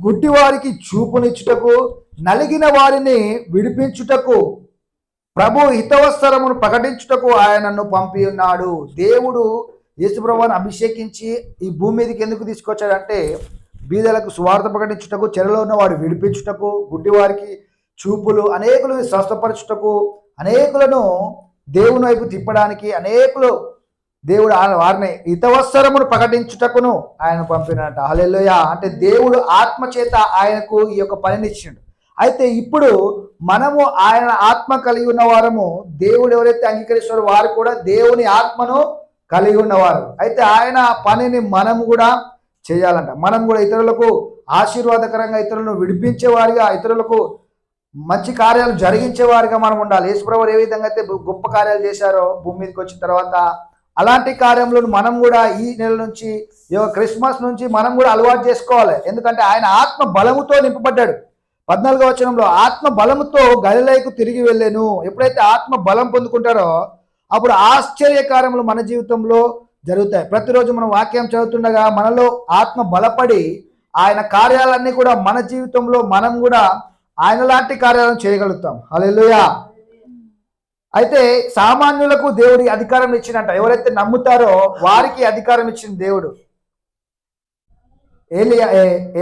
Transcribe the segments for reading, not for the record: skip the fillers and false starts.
గుడ్డి వారికి చూపునిచ్చుటకు, నలిగిన వారిని విడిపించుటకు, ప్రభు హితవత్సరమును ప్రకటించుటకు ఆయనను పంపి ఉన్నాడు. దేవుడు యేసుప్రభువును అభిషేకించి ఈ భూమి మీదకి ఎందుకు తీసుకొచ్చాడంటే బీదలకు సువార్త ప్రకటించుటకు, చెరలో ఉన్న వాడు విడిపించుటకు, గుడ్డి వారికి చూపులు, అనేకులను స్వస్థపరచుటకు, అనేకులను దేవుని వైపు తిప్పడానికి, అనేకులు దేవుడు వారిని హితవత్సరమును ప్రకటించుటకును ఆయన పంపినట. హల్లెలూయా. అంటే దేవుడు ఆత్మచేత ఆయనకు ఈ యొక్క పనిని ఇచ్చిండు. అయితే ఇప్పుడు మనము ఆయన ఆత్మ కలిగి ఉన్న వారము, దేవుడు ఎవరైతే అంగీకరిస్తారో వారు కూడా దేవుని ఆత్మను కలిగి ఉన్నవారు. అయితే ఆయన పనిని మనము కూడా చేయాలంట. మనం కూడా ఇతరులకు ఆశీర్వాదకరంగా, ఇతరులను విడిపించేవారిగా, ఇతరులకు మంచి కార్యాలు జరిగించేవారిగా మనం ఉండాలి. యేసుప్రభువు ఏ విధంగా అయితే గొప్ప కార్యాలు చేశారో భూమి మీదకి వచ్చిన తర్వాత, అలాంటి కార్యంలో మనం కూడా ఈ నెల నుంచి, ఈ క్రిస్మస్ నుంచి మనం కూడా అలవాటు చేసుకోవాలి. ఎందుకంటే ఆయన ఆత్మ బలముతో నింపబడ్డాడు. 14వ వచనంలో ఆత్మ బలముతో గలిలయకు తిరిగి వెళ్ళాను. ఎప్పుడైతే ఆత్మ బలం పొందుకుంటారో అప్పుడు ఆశ్చర్యకార్యములు మన జీవితంలో జరుగుతాయి. ప్రతిరోజు మనం వాక్యం చదువుతుండగా మనలో ఆత్మ బలపడి ఆయన కార్యాలన్నీ కూడా మన జీవితంలో మనం కూడా ఆయన లాంటి కార్యాలను చేయగలుగుతాం. హల్లెలూయా. అయితే సామాన్యులకు దేవుడి అధికారం ఇచ్చినట్ట. ఎవరైతే నమ్ముతారో వారికి అధికారం ఇచ్చిన దేవుడు.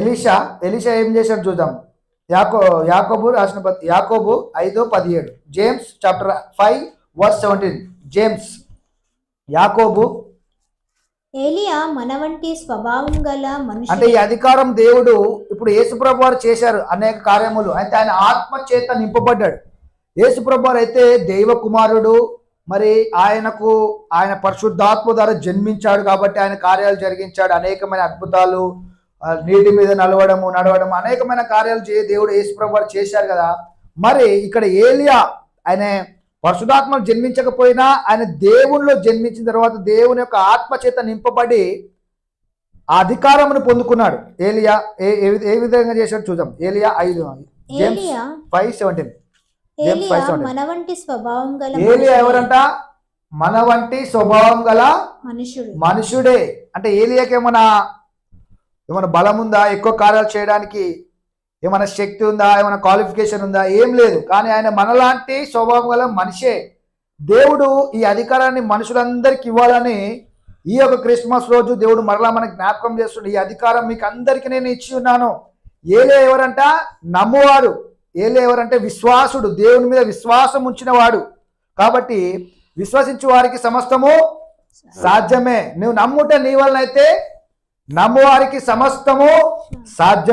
ఎలీషా ఏం చేశాడు చూద్దాం. యాకోబు రాసిన యాకోబు 5:17, జేమ్స్ చాప్టర్ 5:17. జేమ్స్, యాకోబు. ఏలియా మన వంటి స్వభావం గల మనిషి. అంటే ఈ అధికారం దేవుడు ఇప్పుడు యేసుప్రభు వారు చేశారు అనేక కార్యములు. అయితే ఆయన ఆత్మ చేత నింపబడ్డాడు. యేసుప్రభు వారు అయితే దైవ కుమారుడు, మరి ఆయన పరిశుద్ధాత్మ ద్వారా జన్మించాడు కాబట్టి ఆయన కార్యాలు జరిగించాడు. అనేకమైన అద్భుతాలు, నీటి మీద నడవడం, అనేకమైన కార్యాలు దేవుడు యేసుప్రభు వారు చేశారు కదా. మరి ఇక్కడ ఏలియా ఆయన పరిశుద్ధాత్మ జన్మించకపోయినా ఆయన దేవునిలో జన్మించిన తర్వాత దేవుని యొక్క ఆత్మ చేత నింపబడి ఆ అధికారమును పొందుకున్నాడు. ఏలియా ఏ విధంగా చేశాడు చూద్దాం. ఏలియా 5:17. మన వంటి స్వభావం గల ఏలియా ఎవరంట? మన వంటి స్వభావం గల మనుషుడే. అంటే ఏలియాకి ఏమైనా బలం ఉందా? ఎక్కువ కార్యాలు చేయడానికి ఏమైనా శక్తి ఉందా? ఏమైనా క్వాలిఫికేషన్ ఉందా? ఏం లేదు. కానీ ఆయన మనలాంటి స్వభావం గల మనిషే. దేవుడు ఈ అధికారాన్ని మనుషులందరికీ ఇవ్వాలని ఈ యొక్క క్రిస్మస్ రోజు దేవుడు మరలా మనకు జ్ఞాపకం చేస్తుండే. ఈ అధికారం మీకు అందరికీ నేను ఇచ్చి ఉన్నాను. ఏలియా ఎవరంట? నమ్మువాడు. ఏలియా ఎవరంటే విశ్వాసుడు, దేవుని మీద విశ్వాసం ఉంచిన వాడు. కాబట్టి విశ్వసించు వారికి సమస్తము సాధ్యమే. నువ్వు నమ్ముట నీ వలన అయితే నమ్మువారికి సమస్తము సాధ్యమే.